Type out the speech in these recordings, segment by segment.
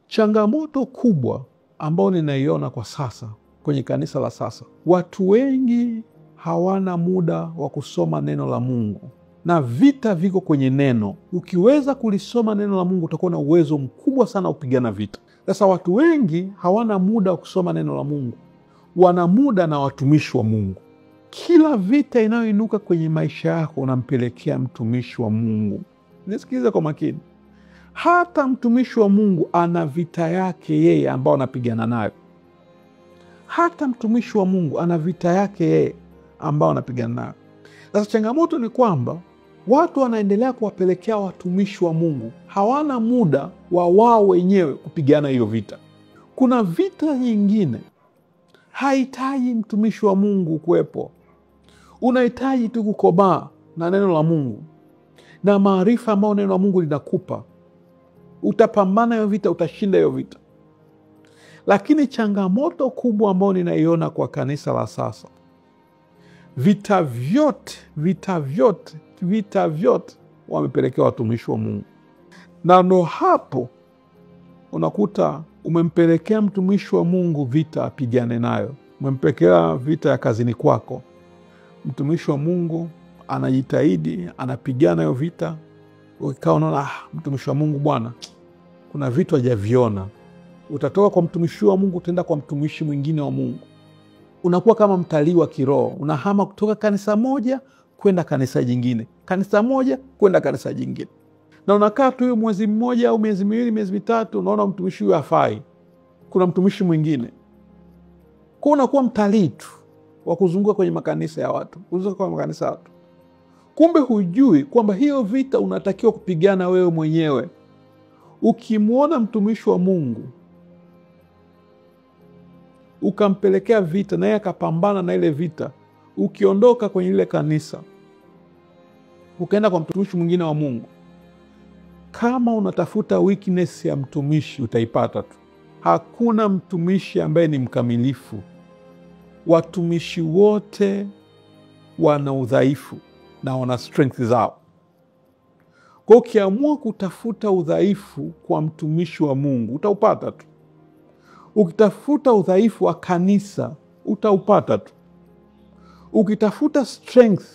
Changamoto kubwa ambao ninaiona kwa sasa kwenye kanisa la sasa, watu wengi hawana muda wa kusoma neno la Mungu, na vita viko kwenye neno. Ukiweza kulisoma neno la Mungu utakuwa na uwezo mkubwa sana wa kupigana vita. Sasa watu wengi hawana muda wa kusoma neno la Mungu, wana muda na watumishi wa Mungu. Kila vita inayoinuka kwenye maisha yako unampelekea mtumishi wa Mungu. Nisikilize kwa makini. Hata mtumishi wa Mungu ana vita yake yeye ambao anapigana nayo. Hata mtumishi wa Mungu ana vita yake yeye ambao anapigana nayo. Sasa changamoto ni kwamba watu wanaendelea kuwapelekea watumishi wa Mungu, hawana muda wa wao wenyewe kupigana hiyo vita. Kuna vita nyingine hahitaji mtumishi wa Mungu kuwepo. Unahitaji tu kukomaa na neno la Mungu na maarifa ambayo neno la Mungu linakupa. Utapambana hiyo vita, utashinda hiyo vita. Lakini changamoto kubwa ambayo ninaiona kwa kanisa la sasa, vita vyote wamepelekea watumishi wa Mungu. Na ndo hapo unakuta umempelekea mtumishi wa Mungu vita apigane nayo. Umempelekea vita ya kazini kwako. Mtumishi wa Mungu anajitahidi, anapigana hiyo vita. Ukikaa unaona, mtumishi wa Mungu bwana, kuna vitu hajaviona. Utatoka kwa mtumishi wa Mungu utaenda kwa mtumishi mwingine wa Mungu. Unakuwa kama mtalii wa kiroho, unahama kutoka kanisa moja kwenda kanisa jingine, kanisa moja kwenda kanisa jingine. Na unakaa tu mwezi mmoja au miezi miwili, miezi mitatu, unaona mtumishi huyu hafai, kuna mtumishi mwingine. Kwa unakuwa mtalii tu wa kuzunguka kwenye makanisa ya watu, kuzunguka kwenye makanisa ya watu. Kumbe hujui kwamba hiyo vita unatakiwa kupigana wewe mwenyewe. Ukimwona mtumishi wa Mungu ukampelekea vita na yeye akapambana na ile vita, ukiondoka kwenye ile kanisa ukaenda kwa mtumishi mwingine wa Mungu, kama unatafuta weakness ya mtumishi utaipata tu. Hakuna mtumishi ambaye ni mkamilifu. Watumishi wote wana udhaifu na wana strength zao. Kwa ukiamua kutafuta udhaifu kwa mtumishi wa Mungu utaupata tu. Ukitafuta udhaifu wa kanisa utaupata tu. Ukitafuta strength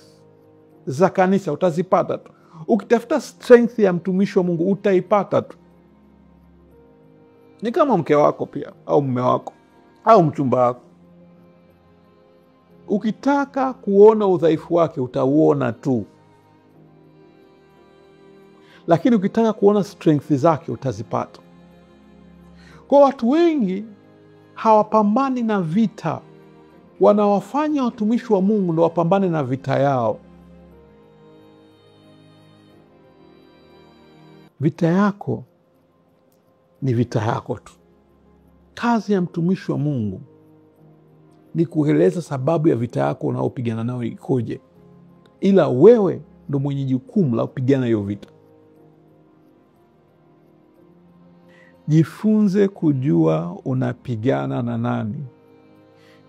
za kanisa utazipata tu. Ukitafuta strength ya mtumishi wa Mungu utaipata tu. Ni kama mke wako pia, au mume wako, au mchumba wako. Ukitaka kuona udhaifu wake utauona tu. Lakini ukitaka kuona strength zake utazipata. Kwa watu wengi hawapambani na vita, wanawafanya watumishi wa Mungu ndio wapambane na vita yao. Vita yako ni vita yako tu. Kazi ya mtumishi wa Mungu ni kueleza sababu ya vita yako unaopigana nayo ikoje, ila wewe ndo mwenye jukumu la kupigana hiyo vita. Jifunze kujua unapigana na nani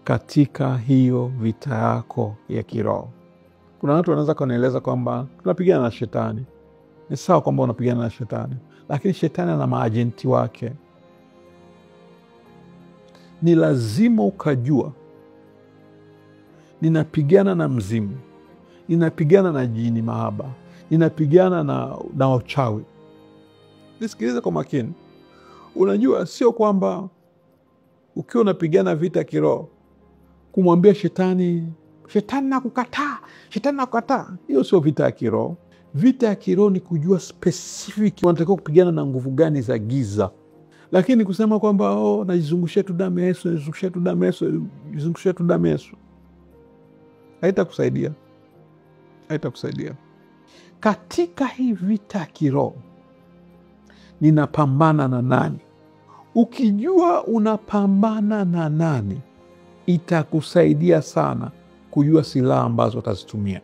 katika hiyo vita yako ya kiroho. Kuna watu wanaweza kunieleza kwamba tunapigana na shetani. Ni sawa kwamba unapigana na shetani, lakini shetani ana maajenti wake. Ni lazima ukajua, ninapigana na mzimu, ninapigana na jini mahaba, ninapigana na wachawi. Nisikilize kwa makini. Unajua sio kwamba ukiwa unapigana vita kiroho kumwambia shetani nakukataa, shetani nakukataa. Hiyo sio vita ya kiroho. Vita ya kiroho ni kujua specific unatakiwa kupigana na nguvu gani za giza. Lakini kusema kwamba najizungushia tu damu ya Yesu, najizungushia tu damu ya Yesu, najizungushia tu damu ya Yesu, haitakusaidia. Haitakusaidia. Katika hii vita ya kiroho ninapambana na nani? Ukijua unapambana na nani, itakusaidia sana kujua silaha ambazo utazitumia.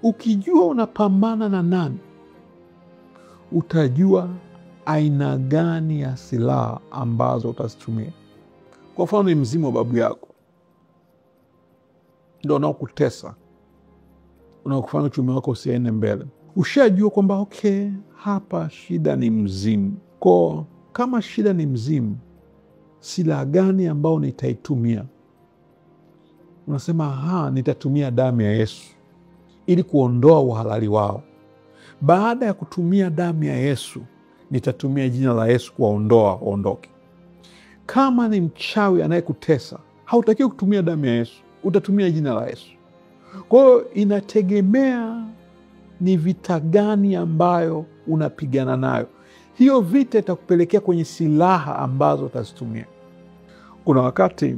Ukijua unapambana na nani, utajua aina gani ya silaha ambazo utazitumia. Kwa mfano, ni mzimu wa babu yako ndio unaokutesa, unaokufanya uchumi wako usiende mbele. Ushajua kwamba hapa shida ni mzimu. Kwa kama shida ni mzimu, silaha gani ambao nitaitumia? Unasema nitatumia damu ya Yesu ili kuondoa uhalali wao. Baada ya kutumia damu ya Yesu, nitatumia jina la Yesu kuwaondoa waondoke. Kama ni mchawi anayekutesa, hautakiwi kutumia damu ya Yesu, utatumia jina la Yesu. Kwa hiyo inategemea ni vita gani ambayo unapigana nayo. Hiyo vita itakupelekea kwenye silaha ambazo utazitumia. Kuna wakati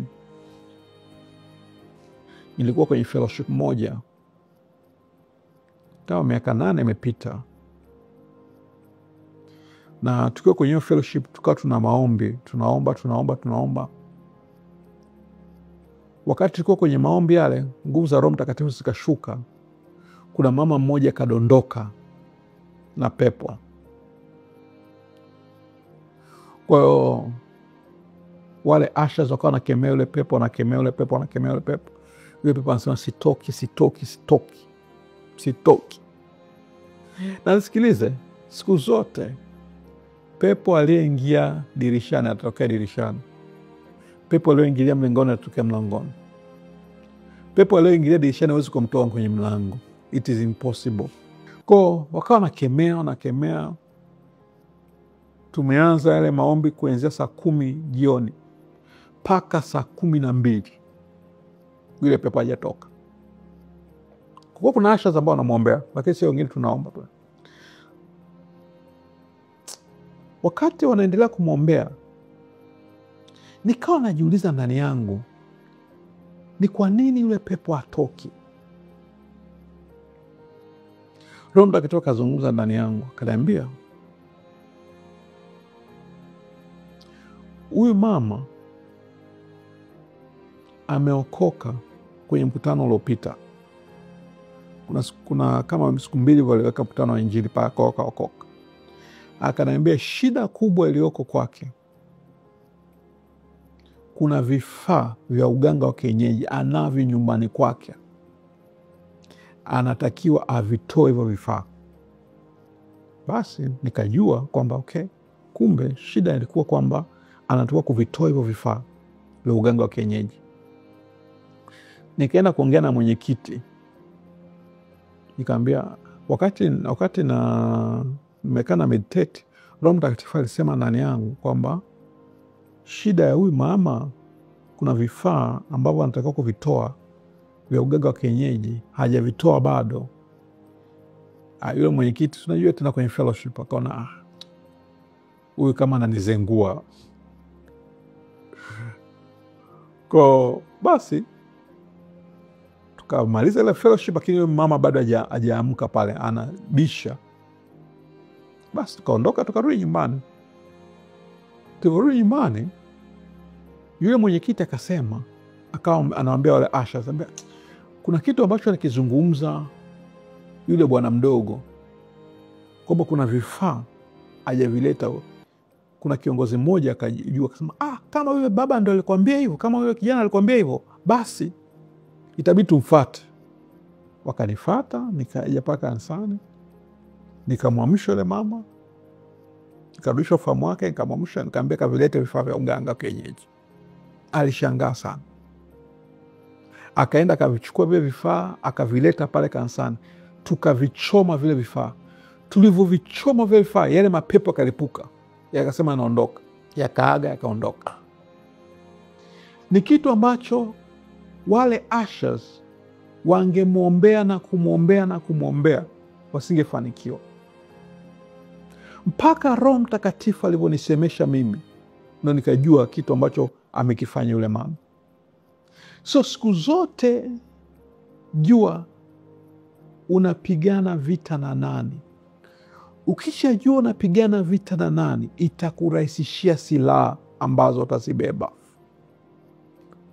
nilikuwa kwenye fellowship moja, kama miaka 8 imepita, na tukiwa kwenye hiyo fellowship tukawa tuna maombi, tunaomba. Wakati tulikuwa kwenye maombi yale, nguvu za Roho Mtakatifu zikashuka. Kuna mama mmoja kadondoka na pepo. Kwa hiyo wale ushers wakawa wanakemea yule pepo, wanakemea yule pepo. Yule pepo anasema sitoki. Na nisikilize, siku zote pepo aliyeingia dirishani atatokea dirishani. Pepo aliyeingilia mlangoni atatokea mlangoni. Pepo aliyeingilia dirishani hawezi kumtoa kwenye mlango. It is impossible. Kwa wakawa wanakemea. Tumeanza yale maombi kuanzia saa 10 jioni mpaka saa 12. Yule pepo hajatoka. Kwa kuna asha ambao wanamwombea, lakini sio wengine tunaomba tu. Wakati wanaendelea kumwombea, nikawa najiuliza ndani yangu, ni kwa nini yule pepo hatoki? Roho Mtakatifu akazungumza ndani yangu, akaniambia, huyu mama ameokoka kwenye mkutano uliopita. Kuna kama siku 2 waliweka mkutano wa Injili paka okoka. Akaniambia shida kubwa iliyoko kwake, kuna vifaa vya uganga wa kienyeji anavyo nyumbani kwake, anatakiwa avitoe hivyo vifaa. Basi nikajua kwamba kumbe shida ilikuwa kwamba anatakiwa kuvitoa hivyo vifaa vya uganga wa kienyeji. Nikaenda kuongea na mwenyekiti, nikamwambia wakati na nimekaa na meditate, Roho Mtakatifu alisema ndani yangu kwamba shida ya huyu mama, kuna vifaa ambavyo anatakiwa kuvitoa vya uganga wa kienyeji, hajavitoa bado. Yule mwenyekiti, tunajua tena kwenye fellowship, akaona huyu kama ananizengua. Kwa basi tukamaliza ile fellowship, lakini yule mama bado hajaamka pale, anabisha. Basi tukaondoka, tukarudi nyumbani. Tukarudi nyumbani, yule mwenyekiti akasema, akawa anawaambia wale asha, anambia kuna kitu ambacho anakizungumza yule bwana mdogo, kwamba kuna vifaa hajavileta. Kuna kiongozi mmoja akajua, akasema kama yule baba ndo alikwambia hivyo, kama yule kijana alikwambia hivyo, basi itabidi tumfuate. Wakanifuata, nikaja paka kanisani, nikamwamsha yule mama, nikarudisha ufahamu wake, nikamwamsha, nikamwambia kavilete vifaa vya uganga kienyeji. Alishangaa sana. Akaenda akavichukua vile vifaa, akavileta pale kanisani, tukavichoma vile vifaa. Tulivyovichoma vile vifaa, yale mapepo yakalipuka, yakasema yanaondoka, yakaaga, yakaondoka. Ni kitu ambacho wale ushers wangemwombea na kumwombea wasingefanikiwa. Mpaka Roho Mtakatifu alivyonisemesha mimi, na nikajua kitu ambacho amekifanya yule mama. So siku zote jua unapigana vita na nani. Ukishajua unapigana vita na nani, itakurahisishia silaha ambazo utazibeba.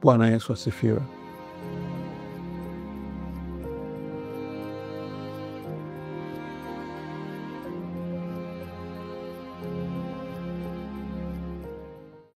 Bwana Yesu asifiwe.